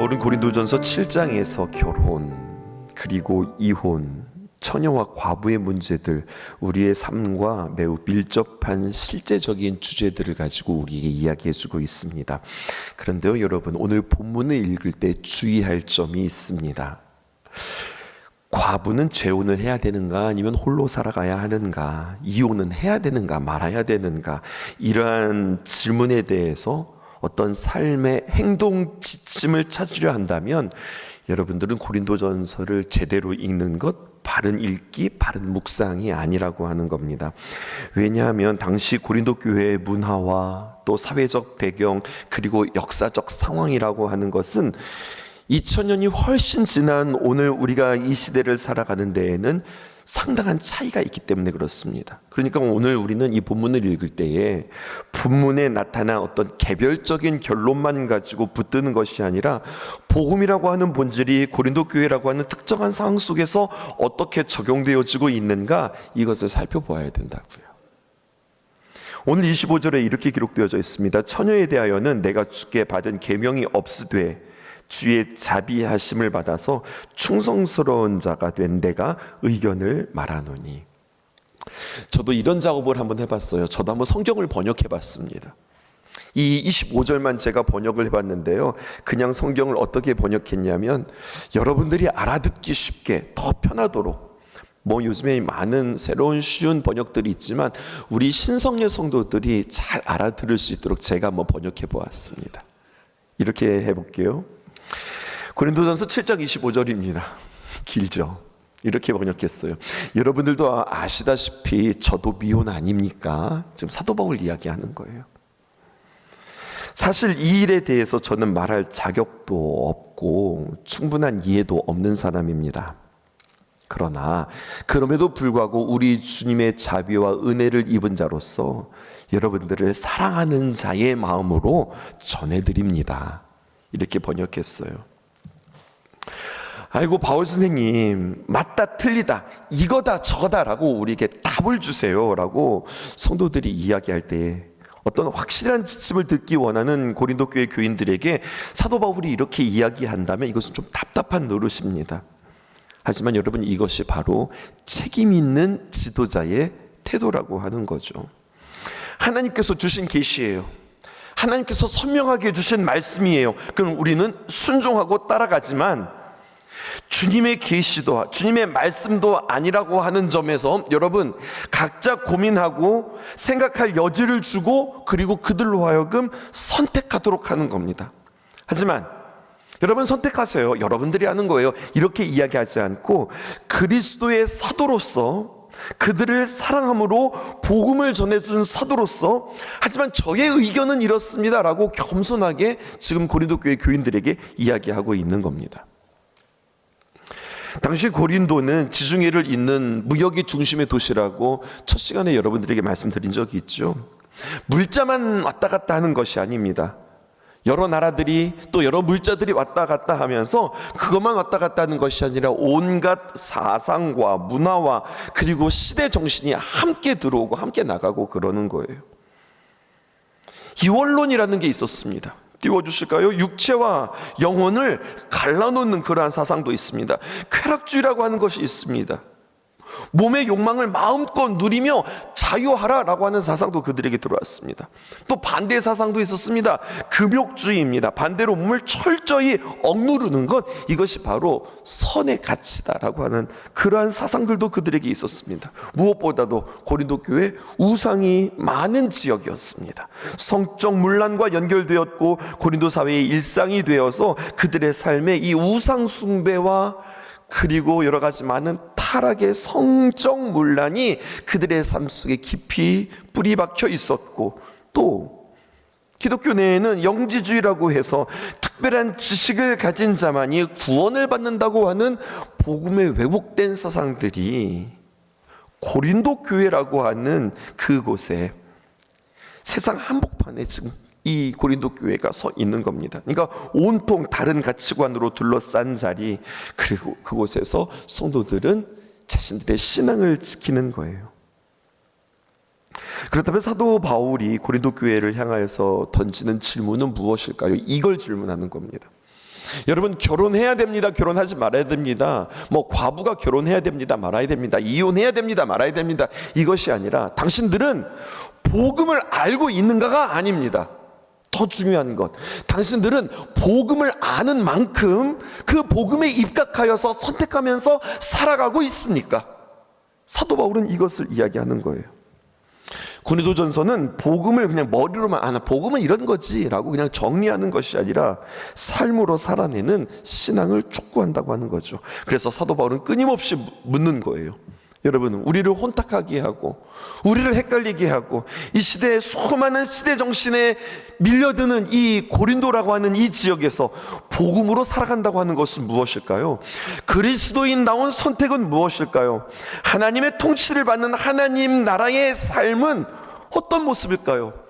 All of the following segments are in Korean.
바울은 고린도전서 7장에서 결혼, 그리고 이혼, 처녀와 과부의 문제들, 우리의 삶과 매우 밀접한 실제적인 주제들을 가지고 우리에게 이야기해주고 있습니다. 그런데요, 여러분, 오늘 본문을 읽을 때 주의할 점이 있습니다. 과부는 재혼을 해야 되는가, 아니면 홀로 살아가야 하는가, 이혼은 해야 되는가 말아야 되는가, 이러한 질문에 대해서 어떤 삶의 행동 지침을 찾으려 한다면 여러분들은 고린도전서를 제대로 읽는 것, 바른 읽기, 바른 묵상이 아니라고 하는 겁니다. 왜냐하면 당시 고린도 교회의 문화와 또 사회적 배경, 그리고 역사적 상황이라고 하는 것은 2000년이 훨씬 지난 오늘 우리가 이 시대를 살아가는 데에는 상당한 차이가 있기 때문에 그렇습니다. 그러니까 오늘 우리는 이 본문을 읽을 때에 본문에 나타난 어떤 개별적인 결론만 가지고 붙드는 것이 아니라 복음이라고 하는 본질이 고린도 교회라고 하는 특정한 상황 속에서 어떻게 적용되어지고 있는가, 이것을 살펴보아야 된다고요. 오늘 25절에 이렇게 기록되어져 있습니다. 처녀에 대하여는 내가 주께 받은 계명이 없으되 주의 자비하심을 받아서 충성스러운 자가 된 내가 의견을 말하노니. 저도 이런 작업을 한번 해봤어요. 저도 한번 성경을 번역해봤습니다. 이 25절만 제가 번역을 해봤는데요, 그냥 성경을 어떻게 번역했냐면 여러분들이 알아듣기 쉽게 더 편하도록, 요즘에 많은 새로운 쉬운 번역들이 있지만 우리 신성례 성도들이 잘 알아들을 수 있도록 제가 한번 번역해 보았습니다. 이렇게 해볼게요. 고린도전서 7장 25절입니다. 길죠? 이렇게 번역했어요. 여러분들도 아시다시피 저도 미혼 아닙니까? 지금 사도 바울 이야기하는 거예요. 사실 이 일에 대해서 저는 말할 자격도 없고 충분한 이해도 없는 사람입니다. 그러나 그럼에도 불구하고 우리 주님의 자비와 은혜를 입은 자로서 여러분들을 사랑하는 자의 마음으로 전해드립니다. 이렇게 번역했어요. 아이고, 바울 선생님, 맞다 틀리다 이거다 저거다 라고 우리에게 답을 주세요 라고 성도들이 이야기할 때 어떤 확실한 지침을 듣기 원하는 고린도 교회 교인들에게 사도 바울이 이렇게 이야기한다면 이것은 좀 답답한 노릇입니다. 하지만 여러분, 이것이 바로 책임 있는 지도자의 태도라고 하는 거죠. 하나님께서 주신 계시예요. 하나님께서 선명하게 주신 말씀이에요. 그럼 우리는 순종하고 따라가지만 주님의 계시도, 주님의 말씀도 아니라고 하는 점에서 여러분, 각자 고민하고 생각할 여지를 주고 그리고 그들로 하여금 선택하도록 하는 겁니다. 하지만 여러분 선택하세요. 여러분들이 하는 거예요. 이렇게 이야기하지 않고 그리스도의 사도로서, 그들을 사랑함으로 복음을 전해준 사도로서, 하지만 저의 의견은 이렇습니다 라고 겸손하게 지금 고린도 교회 교인들에게 이야기하고 있는 겁니다. 당시 고린도는 지중해를 잇는 무역의 중심의 도시라고 첫 시간에 여러분들에게 말씀드린 적이 있죠. 물자만 왔다 갔다 하는 것이 아닙니다. 여러 나라들이 또 여러 물자들이 왔다 갔다 하면서 그것만 왔다 갔다 하는 것이 아니라 온갖 사상과 문화와 그리고 시대 정신이 함께 들어오고 함께 나가고 그러는 거예요. 이원론이라는 게 있었습니다. 띄워주실까요? 육체와 영혼을 갈라놓는 그러한 사상도 있습니다. 쾌락주의라고 하는 것이 있습니다. 몸의 욕망을 마음껏 누리며 자유하라라고 하는 사상도 그들에게 들어왔습니다. 또 반대의 사상도 있었습니다. 금욕주의입니다. 반대로 몸을 철저히 억누르는 것, 이것이 바로 선의 가치다라고 하는 그러한 사상들도 그들에게 있었습니다. 무엇보다도 고린도 교회 우상이 많은 지역이었습니다. 성적 문란과 연결되었고 고린도 사회의 일상이 되어서 그들의 삶에 이 우상 숭배와 그리고 여러 가지 많은 타락의 성적 문란이 그들의 삶 속에 깊이 뿌리 박혀 있었고, 또 기독교 내에는 영지주의라고 해서 특별한 지식을 가진 자만이 구원을 받는다고 하는 복음의 왜곡된 사상들이 고린도 교회라고 하는 그곳에 세상 한복판에 지금 이 고린도 교회가 서 있는 겁니다. 그러니까 온통 다른 가치관으로 둘러싼 자리, 그리고 그곳에서 성도들은 자신들의 신앙을 지키는 거예요. 그렇다면 사도 바울이 고린도 교회를 향하여서 던지는 질문은 무엇일까요? 이걸 질문하는 겁니다. 여러분, 결혼해야 됩니다, 결혼하지 말아야 됩니다, 뭐 과부가 결혼해야 됩니다, 말아야 됩니다, 이혼해야 됩니다, 말아야 됩니다, 이것이 아니라 당신들은 복음을 알고 있는가가 아닙니다. 더 중요한 것, 당신들은 복음을 아는 만큼 그 복음에 입각하여서 선택하면서 살아가고 있습니까? 사도 바울은 이것을 이야기하는 거예요. 고린도전서는 복음을 그냥 머리로만 복음은 이런 거지 라고 그냥 정리하는 것이 아니라 삶으로 살아내는 신앙을 촉구한다고 하는 거죠. 그래서 사도 바울은 끊임없이 묻는 거예요. 여러분, 우리를 혼탁하게 하고 우리를 헷갈리게 하고 이 시대의 수많은 시대 정신에 밀려드는 이 고린도라고 하는 이 지역에서 복음으로 살아간다고 하는 것은 무엇일까요? 그리스도인다운 선택은 무엇일까요? 하나님의 통치를 받는 하나님 나라의 삶은 어떤 모습일까요?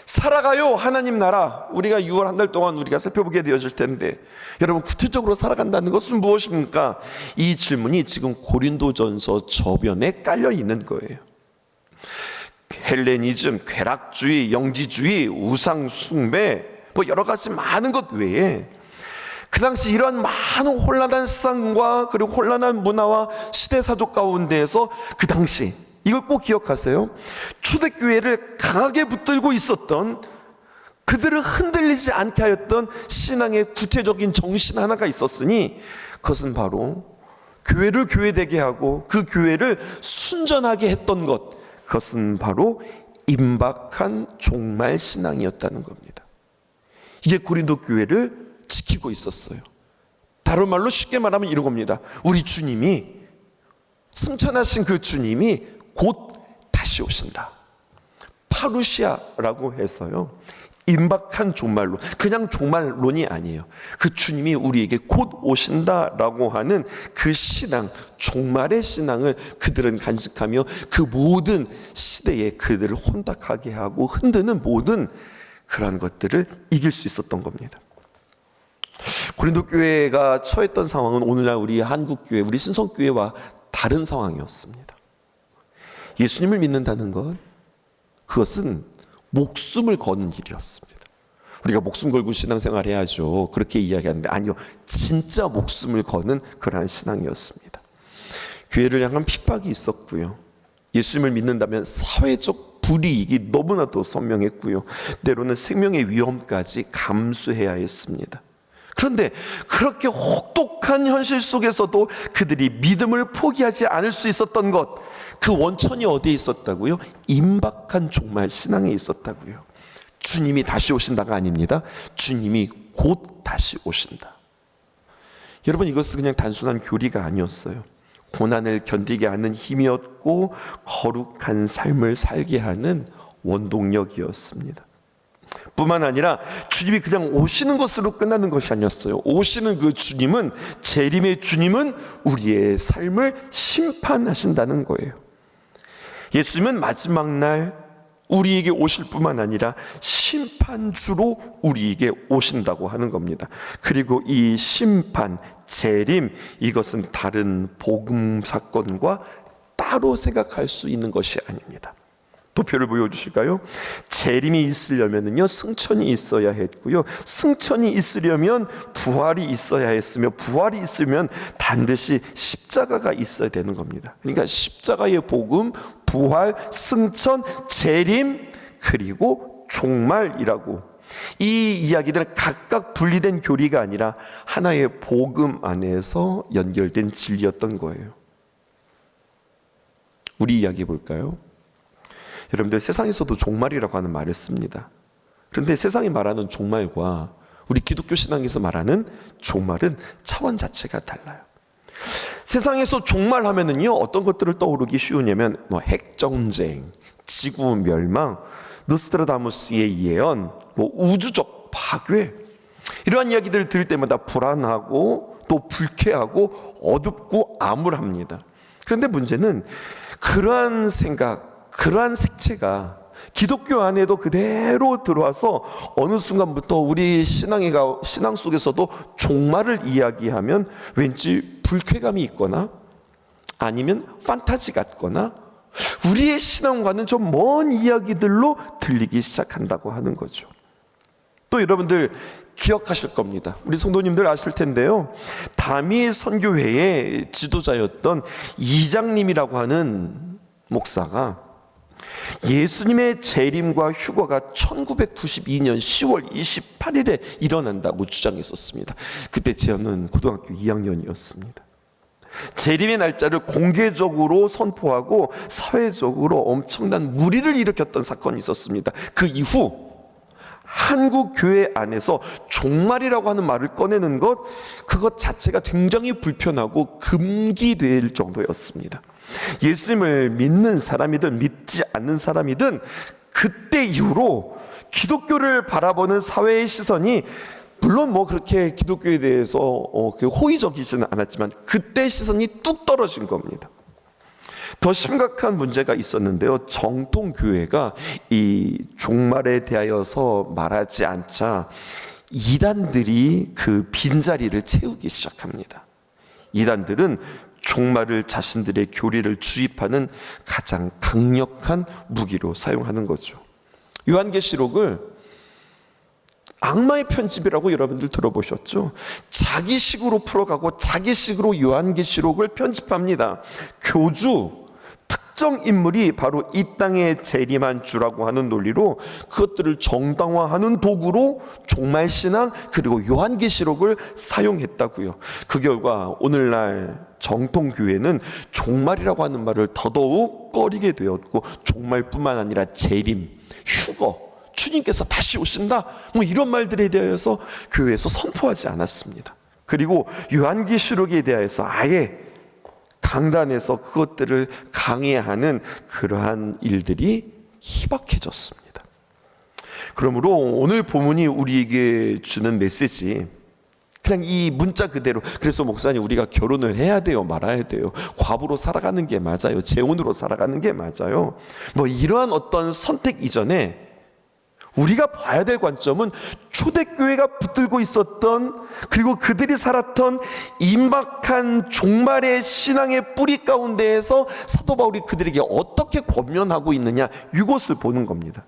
살아가요 하나님 나라. 우리가 6월 한 달 동안 우리가 살펴보게 되어질 텐데, 여러분, 구체적으로 살아간다는 것은 무엇입니까? 이 질문이 지금 고린도전서 저변에 깔려 있는 거예요. 헬레니즘, 쾌락주의, 영지주의, 우상숭배, 뭐 여러 가지 많은 것 외에 그 당시 이러한 많은 혼란한 세상과 그리고 혼란한 문화와 시대사조 가운데에서 그 당시, 이걸 꼭 기억하세요, 초대교회를 강하게 붙들고 있었던, 그들을 흔들리지 않게 하였던 신앙의 구체적인 정신 하나가 있었으니, 그것은 바로 교회를 교회되게 하고 그 교회를 순전하게 했던 것, 그것은 바로 임박한 종말 신앙이었다는 겁니다. 이게 고린도 교회를 지키고 있었어요. 다른 말로 쉽게 말하면 이런 겁니다. 우리 주님이, 승천하신 그 주님이 곧 다시 오신다. 파루시아라고 해서요, 임박한 종말론, 그냥 종말론이 아니에요. 그 주님이 우리에게 곧 오신다라고 하는 그 신앙, 종말의 신앙을 그들은 간직하며 그 모든 시대에 그들을 혼탁하게 하고 흔드는 모든 그러한 것들을 이길 수 있었던 겁니다. 고린도 교회가 처했던 상황은 오늘날 우리 한국교회, 우리 신성교회와 다른 상황이었습니다. 예수님을 믿는다는 것, 그것은 목숨을 거는 일이었습니다. 우리가 목숨 걸고 신앙생활 해야죠, 그렇게 이야기하는데 아니요, 진짜 목숨을 거는 그러한 신앙이었습니다. 교회를 향한 핍박이 있었고요, 예수님을 믿는다면 사회적 불이익이 너무나도 선명했고요, 때로는 생명의 위험까지 감수해야 했습니다. 그런데 그렇게 혹독한 현실 속에서도 그들이 믿음을 포기하지 않을 수 있었던 것, 그 원천이 어디에 있었다고요? 임박한 종말 신앙에 있었다고요. 주님이 다시 오신다가 아닙니다. 주님이 곧 다시 오신다. 여러분, 이것은 그냥 단순한 교리가 아니었어요. 고난을 견디게 하는 힘이었고 거룩한 삶을 살게 하는 원동력이었습니다. 뿐만 아니라 주님이 그냥 오시는 것으로 끝나는 것이 아니었어요. 오시는 그 주님은, 재림의 주님은 우리의 삶을 심판하신다는 거예요. 예수님은 마지막 날 우리에게 오실 뿐만 아니라 심판주로 우리에게 오신다고 하는 겁니다. 그리고 이 심판, 재림, 이것은 다른 복음 사건과 따로 생각할 수 있는 것이 아닙니다. 도표를 보여주실까요? 재림이 있으려면요, 승천이 있어야 했고요, 승천이 있으려면 부활이 있어야 했으며, 부활이 있으면 반드시 십자가가 있어야 되는 겁니다. 그러니까 십자가의 복음, 부활, 승천, 재림, 그리고 종말이라고, 이 이야기들은 각각 분리된 교리가 아니라 하나의 복음 안에서 연결된 진리였던 거예요. 우리 이야기 볼까요? 여러분들, 세상에서도 종말이라고 하는 말을 씁니다. 그런데 세상이 말하는 종말과 우리 기독교 신앙에서 말하는 종말은 차원 자체가 달라요. 세상에서 종말하면은요, 어떤 것들을 떠오르기 쉬우냐면 핵전쟁, 지구 멸망, 노스트라다무스의 예언, 우주적 파괴, 이러한 이야기들을 들을 때마다 불안하고 또 불쾌하고 어둡고 암울합니다. 그런데 문제는 그러한 생각, 그러한 색채가 기독교 안에도 그대로 들어와서 어느 순간부터 우리 신앙 속에서도 종말을 이야기하면 왠지 불쾌감이 있거나 아니면 판타지 같거나 우리의 신앙과는 좀 먼 이야기들로 들리기 시작한다고 하는 거죠. 또 여러분들 기억하실 겁니다. 우리 성도님들 아실 텐데요, 다미 선교회의 지도자였던 이장님이라고 하는 목사가 예수님의 재림과 휴거가 1992년 10월 28일에 일어난다고 주장했었습니다. 그때 저는 고등학교 2학년이었습니다. 재림의 날짜를 공개적으로 선포하고 사회적으로 엄청난 물의를 일으켰던 사건이 있었습니다. 그 이후 한국 교회 안에서 종말이라고 하는 말을 꺼내는 그것 자체가 굉장히 불편하고 금기될 정도였습니다. 예수님을 믿는 사람이든 믿지 않는 사람이든 그때 이후로 기독교를 바라보는 사회의 시선이, 물론 그렇게 기독교에 대해서 호의적이지는 않았지만 그때 시선이 뚝 떨어진 겁니다. 더 심각한 문제가 있었는데요, 정통교회가 이 종말에 대하여서 말하지 않자 이단들이 그 빈자리를 채우기 시작합니다. 이단들은 종말을 자신들의 교리를 주입하는 가장 강력한 무기로 사용하는 거죠. 요한계시록을 악마의 편집이라고 여러분들 들어보셨죠? 자기식으로 풀어가고 자기식으로 요한계시록을 편집합니다. 교주, 특정 인물이 바로 이 땅에 재림한 주라고 하는 논리로 그것들을 정당화하는 도구로 종말신앙 그리고 요한계시록을 사용했다고요. 그 결과 오늘날 정통교회는 종말이라고 하는 말을 더더욱 꺼리게 되었고, 종말뿐만 아니라 재림, 휴거, 주님께서 다시 오신다, 이런 말들에 대해서 교회에서 선포하지 않았습니다. 그리고 요한계시록에 대해서 아예 강단에서 그것들을 강해하는 그러한 일들이 희박해졌습니다. 그러므로 오늘 본문이 우리에게 주는 메시지, 그냥 이 문자 그대로, 그래서 목사님 우리가 결혼을 해야 돼요, 말아야 돼요, 과부로 살아가는 게 맞아요, 재혼으로 살아가는 게 맞아요, 이러한 어떤 선택 이전에 우리가 봐야 될 관점은 초대교회가 붙들고 있었던, 그리고 그들이 살았던 임박한 종말의 신앙의 뿌리 가운데에서 사도 바울이 그들에게 어떻게 권면하고 있느냐, 이것을 보는 겁니다.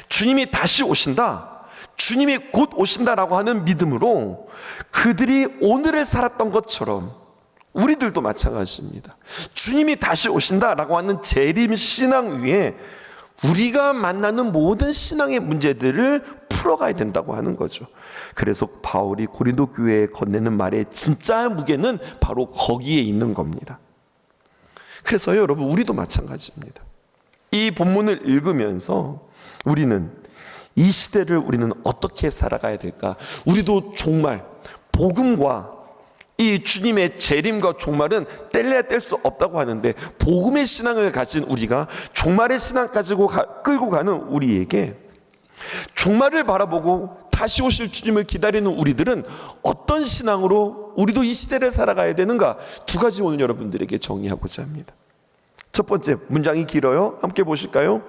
주님이 다시 오신다, 주님이 곧 오신다라고 하는 믿음으로 그들이 오늘을 살았던 것처럼 우리들도 마찬가지입니다. 주님이 다시 오신다라고 하는 재림 신앙 위에 우리가 만나는 모든 신앙의 문제들을 풀어가야 된다고 하는 거죠. 그래서 바울이 고린도 교회에 건네는 말의 진짜 무게는 바로 거기에 있는 겁니다. 그래서요, 여러분, 우리도 마찬가지입니다. 이 본문을 읽으면서 우리는 이 시대를 우리는 어떻게 살아가야 될까? 우리도 정말 복음과 이 주님의 재림과 종말은 뗄래야 뗄 수 없다고 하는데, 복음의 신앙을 가진 우리가 종말의 신앙 가지고 끌고 가는 우리에게 종말을 바라보고 다시 오실 주님을 기다리는 우리들은 어떤 신앙으로 우리도 이 시대를 살아가야 되는가, 두 가지 오늘 여러분들에게 정의하고자 합니다. 첫 번째, 문장이 길어요, 함께 보실까요?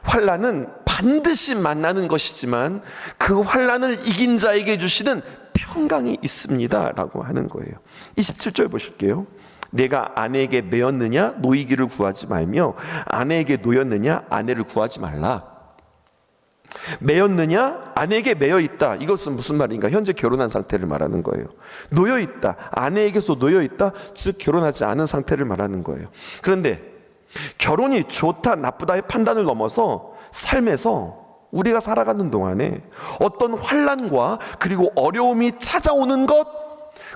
환난은 반드시 만나는 것이지만 그 환난을 이긴 자에게 주시는 평강이 있습니다 라고 하는 거예요. 27절 보실게요. 내가 아내에게 매였느냐 노이기를 구하지 말며 아내에게 노였느냐 아내를 구하지 말라. 매였느냐, 아내에게 매여 있다, 이것은 무슨 말인가? 현재 결혼한 상태를 말하는 거예요. 놓여 있다, 아내에게서 놓여 있다, 즉 결혼하지 않은 상태를 말하는 거예요. 그런데 결혼이 좋다 나쁘다의 판단을 넘어서 삶에서 우리가 살아가는 동안에 어떤 환난과 그리고 어려움이 찾아오는 것,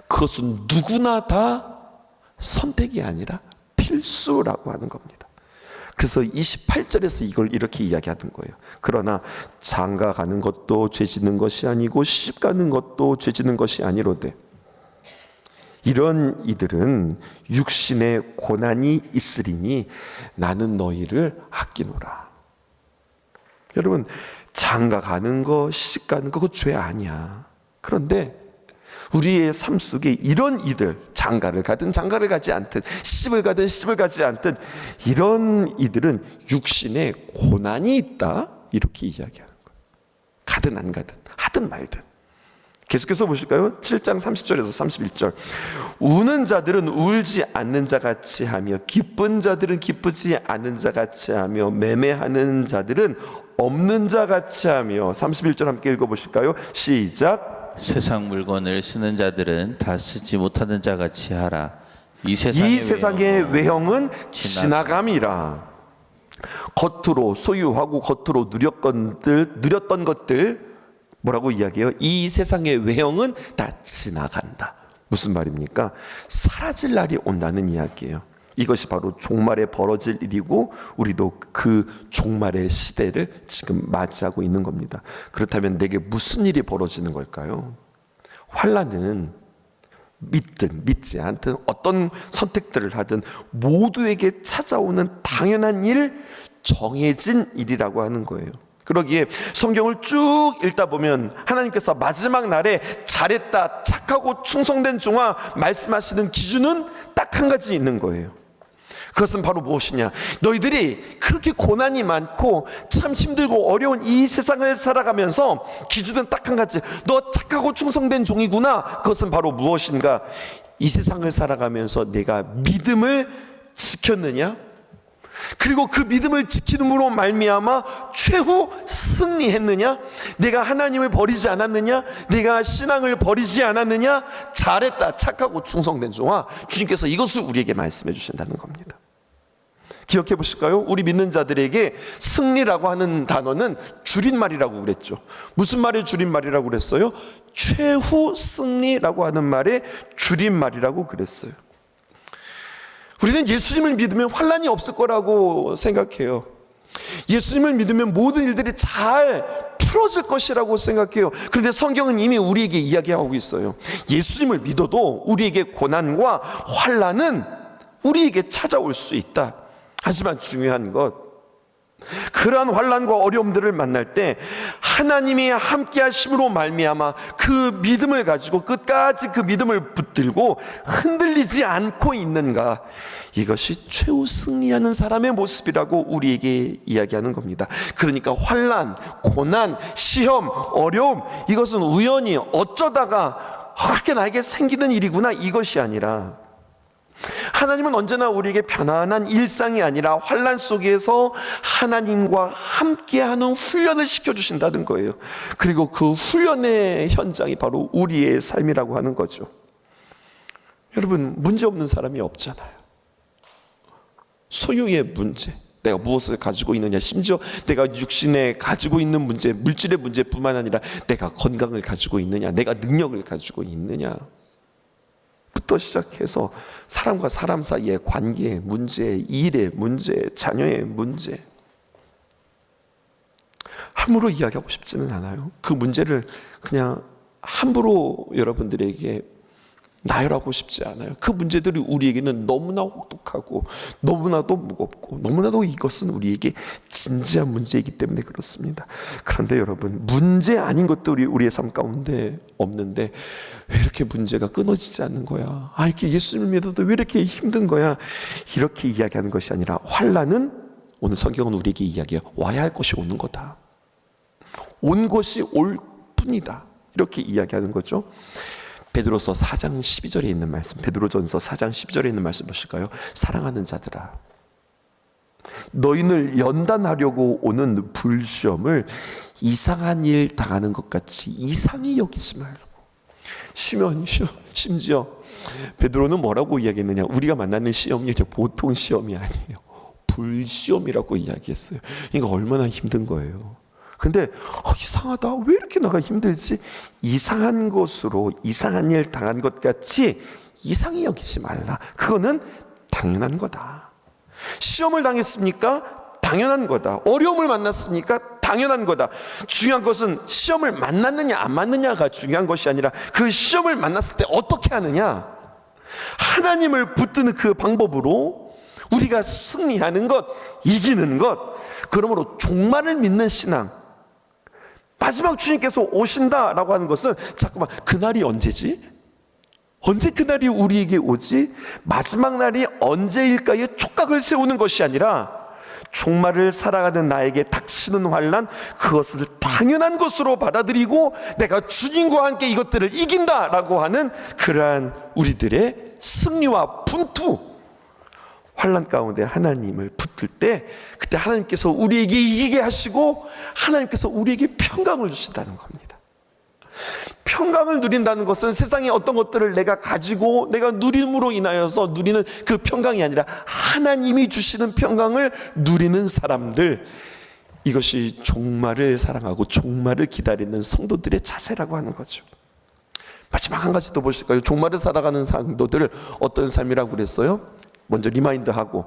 그것은 누구나 다 선택이 아니라 필수라고 하는 겁니다. 그래서 28절에서 이걸 이렇게 이야기하는 거예요. 그러나 장가 가는 것도 죄 짓는 것이 아니고 시집 가는 것도 죄 짓는 것이 아니로되 이런 이들은 육신의 고난이 있으리니 나는 너희를 아끼노라. 여러분, 장가 가는 거, 시집 가는 거, 그거 죄 아니야. 그런데 우리의 삶 속에 이런 이들, 장가를 가든 장가를 가지 않든 시집을 가든 시집을 가지 않든 이런 이들은 육신에 고난이 있다, 이렇게 이야기하는 거예요. 가든 안 가든 하든 말든. 계속해서 보실까요? 7장 30절에서 31절. 우는 자들은 울지 않는 자 같이 하며 기쁜 자들은 기쁘지 않는 자 같이 하며 매매하는 자들은 없는 자 같이 하며 31절 함께 읽어보실까요? 시작. 세상 물건을 쓰는 자들은 다 쓰지 못하는 자 같이 하라. 이 세상의 외형은 지나감이라. 겉으로 소유하고 겉으로 누렸던 것들 뭐라고 이야기해요? 이 세상의 외형은 다 지나간다. 무슨 말입니까? 사라질 날이 온다는 이야기예요. 이것이 바로 종말에 벌어질 일이고 우리도 그 종말의 시대를 지금 맞이하고 있는 겁니다. 그렇다면 내게 무슨 일이 벌어지는 걸까요? 환난은 믿든 믿지 않든 어떤 선택들을 하든 모두에게 찾아오는 당연한 일, 정해진 일이라고 하는 거예요. 그러기에 성경을 쭉 읽다 보면 하나님께서 마지막 날에 잘했다, 착하고 충성된 종아 말씀하시는 기준은 딱 한 가지 있는 거예요. 그것은 바로 무엇이냐? 너희들이 그렇게 고난이 많고 참 힘들고 어려운 이 세상을 살아가면서 기준은 딱 한 가지. 너 착하고 충성된 종이구나. 그것은 바로 무엇인가? 이 세상을 살아가면서 내가 믿음을 지켰느냐? 그리고 그 믿음을 지키므로 말미암아 최후 승리했느냐? 내가 하나님을 버리지 않았느냐? 내가 신앙을 버리지 않았느냐? 잘했다, 착하고 충성된 종아. 주님께서 이것을 우리에게 말씀해 주신다는 겁니다. 기억해 보실까요? 우리 믿는 자들에게 승리라고 하는 단어는 줄임말이라고 그랬죠. 무슨 말의 줄임말이라고 그랬어요? 최후 승리라고 하는 말의 줄임말이라고 그랬어요. 우리는 예수님을 믿으면 환난이 없을 거라고 생각해요. 예수님을 믿으면 모든 일들이 잘 풀어질 것이라고 생각해요. 그런데 성경은 이미 우리에게 이야기하고 있어요. 예수님을 믿어도 우리에게 고난과 환난은 우리에게 찾아올 수 있다. 하지만 중요한 것, 그러한 환난과 어려움들을 만날 때 하나님이 함께 하심으로 말미암아 그 믿음을 가지고 끝까지 그 믿음을 붙들고 흔들리지 않고 있는가, 이것이 최후 승리하는 사람의 모습이라고 우리에게 이야기하는 겁니다. 그러니까 환난, 고난, 시험, 어려움, 이것은 우연히 어쩌다가 그렇게 나에게 생기는 일이구나, 이것이 아니라 하나님은 언제나 우리에게 편안한 일상이 아니라 환난 속에서 하나님과 함께하는 훈련을 시켜주신다는 거예요. 그리고 그 훈련의 현장이 바로 우리의 삶이라고 하는 거죠. 여러분, 문제 없는 사람이 없잖아요. 소유의 문제, 내가 무엇을 가지고 있느냐, 심지어 내가 육신에 가지고 있는 문제, 물질의 문제뿐만 아니라 내가 건강을 가지고 있느냐, 내가 능력을 가지고 있느냐 부터 시작해서 사람과 사람 사이의 관계의 문제, 일의 문제, 자녀의 문제, 함부로 이야기하고 싶지는 않아요. 그 문제를 그냥 함부로 여러분들에게 나열하고 싶지 않아요. 그 문제들이 우리에게는 너무나 혹독하고 너무나도 무겁고 너무나도 이것은 우리에게 진지한 문제이기 때문에 그렇습니다. 그런데 여러분, 문제 아닌 것들이 우리의 삶 가운데 없는데 왜 이렇게 문제가 끊어지지 않는 거야? 이렇게 예수님을 믿어도 왜 이렇게 힘든 거야? 이렇게 이야기하는 것이 아니라 환난은, 오늘 성경은 우리에게 이야기해요. 와야 할 것이 오는 거다. 온 것이 올 뿐이다. 이렇게 이야기하는 거죠. 베드로서 4장 12절에 있는 말씀, 베드로전서 4장 12절에 있는 말씀 보실까요? 사랑하는 자들아, 너희를 연단하려고 오는 불시험을 이상한 일 당하는 것 같이 이상히 여기지 말고. 심지어 베드로는 뭐라고 이야기했느냐? 우리가 만나는 시험이 보통 시험이 아니에요. 불시험이라고 이야기했어요. 그러니까 얼마나 힘든 거예요. 근데 이상하다, 왜 이렇게 나가 힘들지? 이상한 것으로 이상한 일 당한 것 같이 이상히 여기지 말라. 그거는 당연한 거다. 시험을 당했습니까? 당연한 거다. 어려움을 만났습니까? 당연한 거다. 중요한 것은 시험을 만났느냐 안 만났느냐가 중요한 것이 아니라 그 시험을 만났을 때 어떻게 하느냐, 하나님을 붙드는 그 방법으로 우리가 승리하는 것, 이기는 것. 그러므로 종말을 믿는 신앙, 마지막 주님께서 오신다라고 하는 것은, 잠깐만, 그날이 언제지? 언제 그날이 우리에게 오지? 마지막 날이 언제일까의 촉각을 세우는 것이 아니라 종말을 살아가는 나에게 닥치는 환난, 그것을 당연한 것으로 받아들이고 내가 주님과 함께 이것들을 이긴다라고 하는 그러한 우리들의 승리와 분투, 환난 가운데 하나님을 붙들 때 그때 하나님께서 우리에게 이기게 하시고 하나님께서 우리에게 평강을 주신다는 겁니다. 평강을 누린다는 것은 세상의 어떤 것들을 내가 가지고 내가 누림으로 인하여서 누리는 그 평강이 아니라 하나님이 주시는 평강을 누리는 사람들, 이것이 종말을 사랑하고 종말을 기다리는 성도들의 자세라고 하는 거죠. 마지막 한 가지 더 보실까요? 종말을 살아가는 성도들 어떤 삶이라고 그랬어요? 먼저 리마인드하고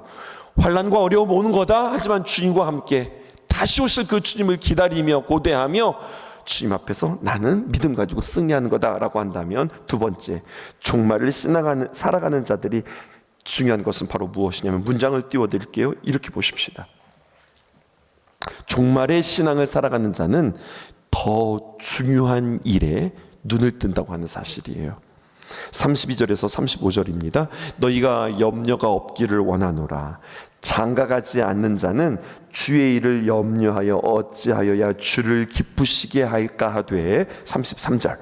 환난과 어려움 오는 거다. 하지만 주님과 함께 다시 오실 그 주님을 기다리며 고대하며 주님 앞에서 나는 믿음 가지고 승리하는 거다라고 한다면, 두 번째, 종말을 살아가는 자들이 중요한 것은 바로 무엇이냐면, 문장을 띄워드릴게요. 이렇게 보십시다. 종말의 신앙을 살아가는 자는 더 중요한 일에 눈을 뜬다고 하는 사실이에요. 32절에서 35절입니다. 너희가 염려가 없기를 원하노라. 장가가지 않는 자는 주의 일을 염려하여 어찌하여야 주를 기쁘시게 할까 하되. 33절.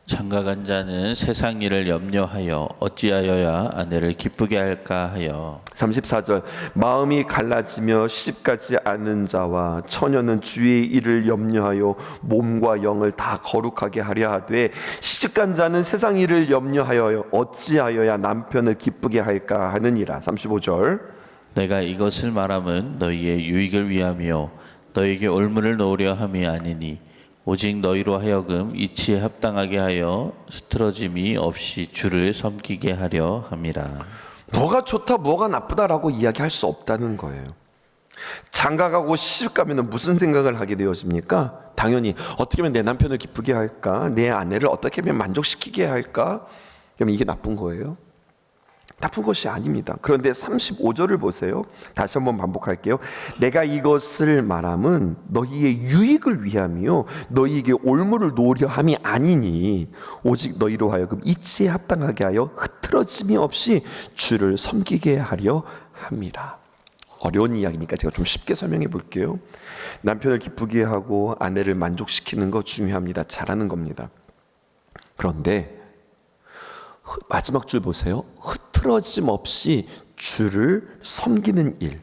장가간 자는 세상 일을 염려하여 어찌하여야 아내를 기쁘게 할까 하여. 34절. 마음이 갈라지며 시집가지 않는 자와 처녀는 주의 일을 염려하여 몸과 영을 다 거룩하게 하려 하되 시집간 자는 세상 일을 염려하여 어찌하여야 남편을 기쁘게 할까 하느니라. 35절. 내가 이것을 말함은 너희의 유익을 위하며 너희에게 올무를 놓으려 함이 아니니 오직 너희로 하여금 이치에 합당하게 하여 흐트러짐이 없이 주를 섬기게 하려 함이라. 뭐가 좋다 뭐가 나쁘다라고 이야기할 수 없다는 거예요. 장가가고 시집가면 무슨 생각을 하게 되어집니까? 당연히 어떻게 하면 내 남편을 기쁘게 할까, 내 아내를 어떻게 하면 만족시키게 할까. 그러면 이게 나쁜 거예요? 나쁜 것이 아닙니다. 그런데 35절을 보세요. 다시 한번 반복할게요. 내가 이것을 말함은 너희의 유익을 위함이요 너희에게 올무를 놓으려 함이 아니니 오직 너희로 하여금 이치에 합당하게 하여 흐트러짐이 없이 주를 섬기게 하려 함이라. 어려운 이야기니까 제가 좀 쉽게 설명해 볼게요. 남편을 기쁘게 하고 아내를 만족시키는 거 중요합니다. 잘하는 겁니다. 그런데 마지막 줄 보세요. 흐트러짐 없이 주를 섬기는 일.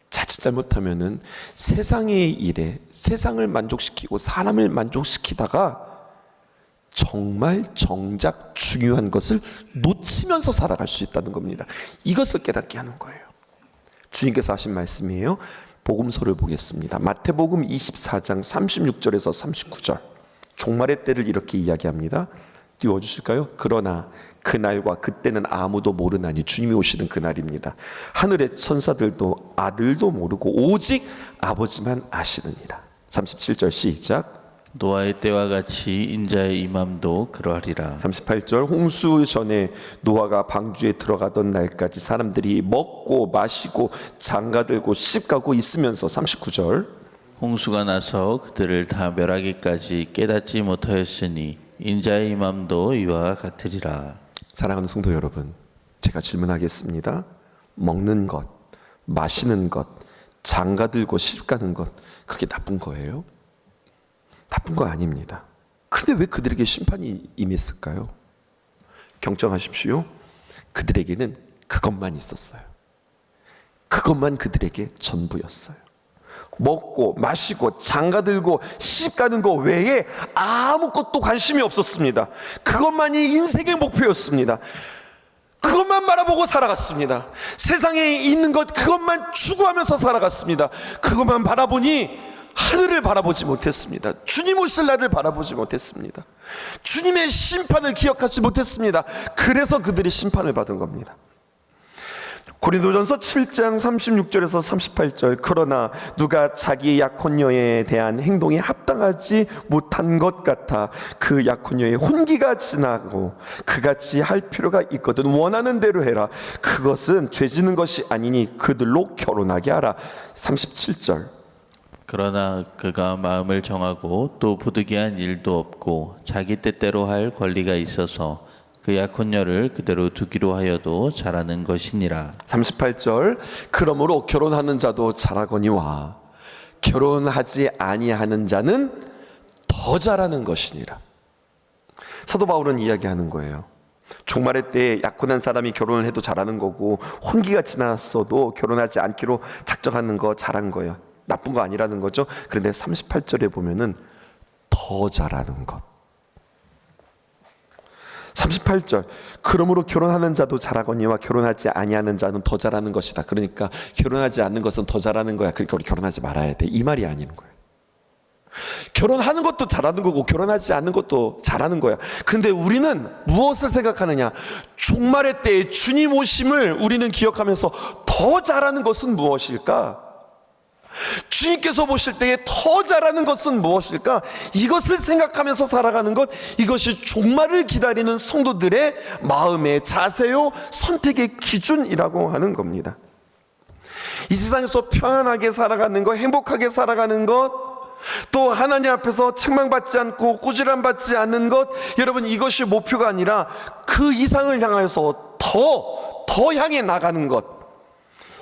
자칫 잘못하면은 세상의 일에 세상을 만족시키고 사람을 만족시키다가 정말 정작 중요한 것을 놓치면서 살아갈 수 있다는 겁니다. 이것을 깨닫게 하는 거예요. 주님께서 하신 말씀이에요. 복음서를 보겠습니다. 마태복음 24장 36절에서 39절. 종말의 때를 이렇게 이야기합니다. 띄워주실까요? 그러나 그날과 그때는 아무도 모르나니, 주님이 오시는 그날입니다. 하늘의 천사들도 아들도 모르고 오직 아버지만 아시느니라. 37절 시작. 노아의 때와 같이 인자의 임함도 그러하리라. 38절. 홍수 전에 노아가 방주에 들어가던 날까지 사람들이 먹고 마시고 장가들고 시집가고 있으면서. 39절. 홍수가 나서 그들을 다 멸하기까지 깨닫지 못하였으니 인자의 임함도 이와 같으리라. 사랑하는 성도 여러분, 제가 질문하겠습니다. 먹는 것, 마시는 것, 장가들고 시집가는 것, 그게 나쁜 거예요? 나쁜 거 아닙니다. 그런데 왜 그들에게 심판이 임했을까요? 경청하십시오. 그들에게는 그것만 있었어요. 그것만 그들에게 전부였어요. 먹고 마시고 장가들고 시집가는 거 외에 아무것도 관심이 없었습니다. 그것만이 인생의 목표였습니다. 그것만 바라보고 살아갔습니다. 세상에 있는 것 그것만 추구하면서 살아갔습니다. 그것만 바라보니 하늘을 바라보지 못했습니다. 주님 오실 날을 바라보지 못했습니다. 주님의 심판을 기억하지 못했습니다. 그래서 그들이 심판을 받은 겁니다. 고린도전서 7장 36절에서 38절. 그러나 누가 자기의 약혼녀에 대한 행동이 합당하지 못한 것 같아 그 약혼녀의 혼기가 지나고 그같이 할 필요가 있거든 원하는 대로 해라. 그것은 죄 지는 것이 아니니 그들로 결혼하게 하라. 37절. 그러나 그가 마음을 정하고 또 부득이한 일도 없고 자기 뜻대로 할 권리가 있어서 그 약혼녀를 그대로 두기로 하여도 잘하는 것이니라. 38절. 그러므로 결혼하는 자도 잘하거니와 결혼하지 아니하는 자는 더 잘하는 것이니라. 사도 바울은 이야기하는 거예요. 종말의 때에 약혼한 사람이 결혼을 해도 잘하는 거고, 혼기가 지났어도 결혼하지 않기로 작정하는 거 잘한 거예요. 나쁜 거 아니라는 거죠. 그런데 38절에 보면은 더 잘하는 것. 38절, 그러므로 결혼하는 자도 잘하거니와 결혼하지 아니하는 자는 더 잘하는 것이다. 그러니까 결혼하지 않는 것은 더 잘하는 거야. 그러니까 우리 결혼하지 말아야 돼, 이 말이 아닌 거예요. 결혼하는 것도 잘하는 거고 결혼하지 않는 것도 잘하는 거야. 근데 우리는 무엇을 생각하느냐? 종말의 때에 주님 오심을 우리는 기억하면서 더 잘하는 것은 무엇일까? 주님께서 보실 때에 더 잘하는 것은 무엇일까? 이것을 생각하면서 살아가는 것, 이것이 종말을 기다리는 성도들의 마음의 자세요, 선택의 기준이라고 하는 겁니다. 이 세상에서 편안하게 살아가는 것, 행복하게 살아가는 것, 또 하나님 앞에서 책망받지 않고 꾸지람 받지 않는 것, 여러분, 이것이 목표가 아니라 그 이상을 향해서 더 향해 나가는 것,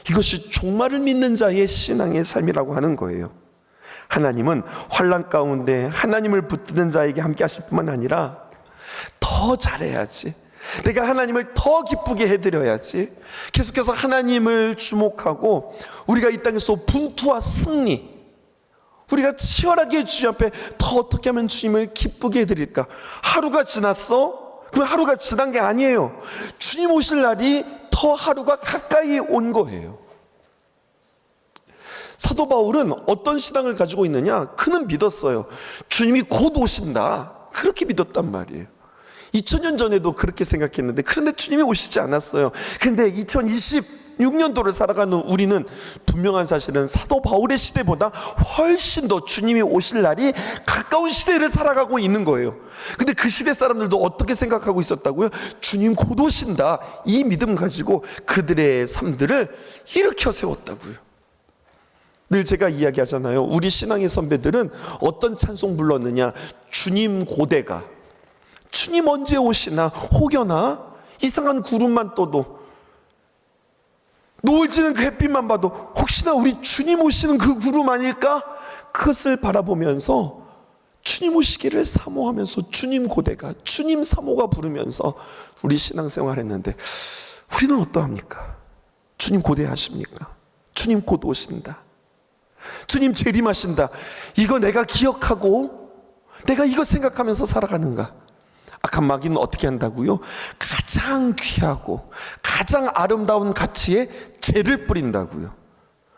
이것이 종말을 믿는 자의 신앙의 삶이라고 하는 거예요. 하나님은 환난 가운데 하나님을 붙드는 자에게 함께 하실 뿐만 아니라 더 잘해야지, 내가 하나님을 더 기쁘게 해드려야지, 계속해서 하나님을 주목하고 우리가 이 땅에서 분투와 승리, 우리가 치열하게 주님 앞에 더 어떻게 하면 주님을 기쁘게 해드릴까? 하루가 지났어? 그럼 하루가 지난 게 아니에요. 주님 오실 날이 더 하루가 가까이 온 거예요. 사도 바울은 어떤 신앙을 가지고 있느냐? 그는 믿었어요. 주님이 곧 오신다, 그렇게 믿었단 말이에요. 2000년 전에도 그렇게 생각했는데, 그런데 주님이 오시지 않았어요. 근데 2026년도를 살아가는 우리는 분명한 사실은 사도 바울의 시대보다 훨씬 더 주님이 오실 날이 가까운 시대를 살아가고 있는 거예요. 근데 그 시대 사람들도 어떻게 생각하고 있었다고요? 주님 곧 오신다, 이 믿음 가지고 그들의 삶들을 일으켜 세웠다고요. 늘 제가 이야기하잖아요. 우리 신앙의 선배들은 어떤 찬송 불렀느냐? 주님 고대가, 주님 언제 오시나, 혹여나 이상한 구름만 떠도, 노을 지는 그 햇빛만 봐도 혹시나 우리 주님 오시는 그 구름 아닐까? 그것을 바라보면서 주님 오시기를 사모하면서 주님 고대가, 주님 사모가 부르면서 우리 신앙생활 했는데, 우리는 어떠합니까? 주님 고대하십니까? 주님 곧 오신다, 주님 재림하신다, 이거 내가 기억하고 내가 이거 생각하면서 살아가는가? 악한 마귀는 어떻게 한다고요? 가장 귀하고 가장 아름다운 가치에 죄를 뿌린다고요.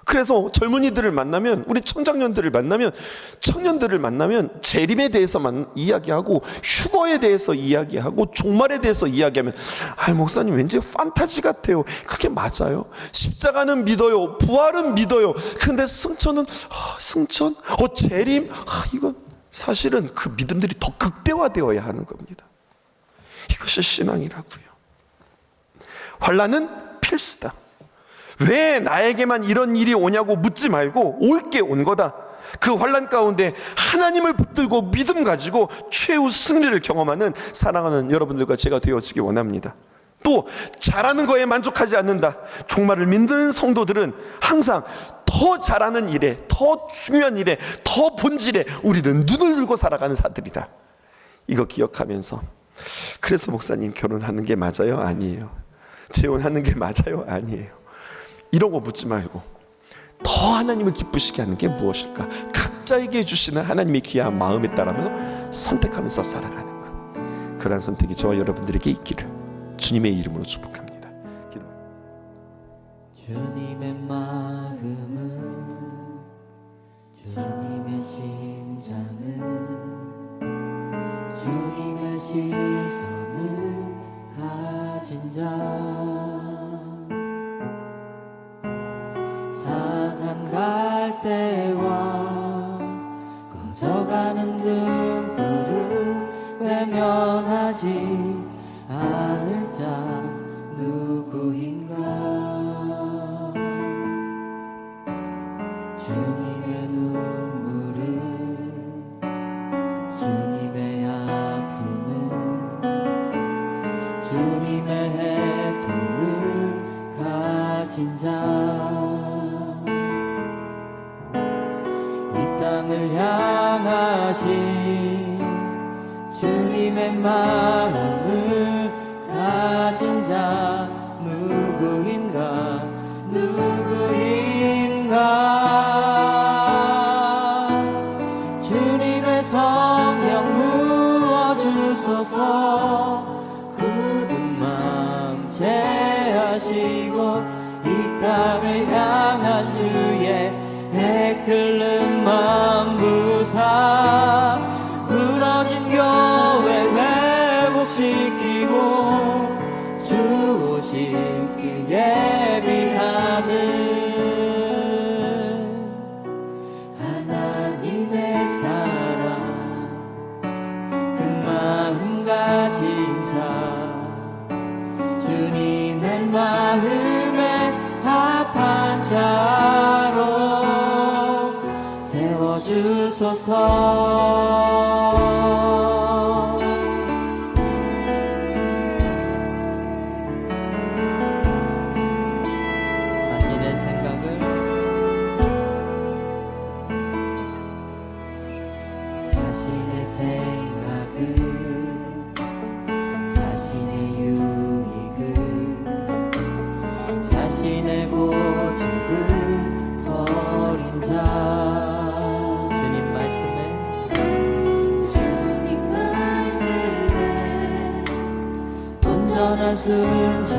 그래서 젊은이들을 만나면, 우리 청장년들을 만나면, 청년들을 만나면 재림에 대해서만 이야기하고 휴거에 대해서 이야기하고 종말에 대해서 이야기하면, 아, 목사님 왠지 판타지 같아요. 그게 맞아요. 십자가는 믿어요, 부활은 믿어요. 근데 승천은 승천? 재림? 이건 사실은 그 믿음들이 더 극대화되어야 하는 겁니다. 이것이 신앙이라고요. 환난은 필수다. 왜 나에게만 이런 일이 오냐고 묻지 말고 올 게 온 거다. 그 환난 가운데 하나님을 붙들고 믿음 가지고 최후 승리를 경험하는 사랑하는 여러분들과 제가 되어지기 원합니다. 또 잘하는 거에 만족하지 않는다. 종말을 믿는 성도들은 항상 더 잘하는 일에, 더 중요한 일에, 더 본질에 우리는 눈을 들고 살아가는 자들이다. 이거 기억하면서, 그래서 목사님 결혼하는 게 맞아요? 아니에요. 재혼하는 게 맞아요? 아니에요. 이런 거 묻지 말고 더 하나님을 기쁘시게 하는 게 무엇일까? 각자에게 주시는 하나님의 귀한 마음에 따라서 선택하면서 살아가는 것, 그러한 선택이 저와 여러분들에게 있기를 주님의 이름으로 축복합니다. 주님의 마음은, 주님의 심장은, 주님의 시선을 가진 자, 상한 갈대와 꺼져가는 등불을 외면하지 않을 자 누구인가? 주님의 눈물은, 주님의 아픔은, 주님의 애통을 가진 자, 이 땅을 향하신 주님의 마음을 누구인가 주님의 성령 부어주소서 굳은 마음 제하시고 이 땅을 향한 주의 애끓는 마음 부사 무너진 교회 회복시키고 주 오실 길 예비하는 하나님의 사랑 그 마음 가진 자 주님의 마음에 합한 자로 세워주소서. 자신의 생각을 자신의 생각을 자신의 유익을 자신의 고집을 버린 자 주님 말씀에 온전한 순종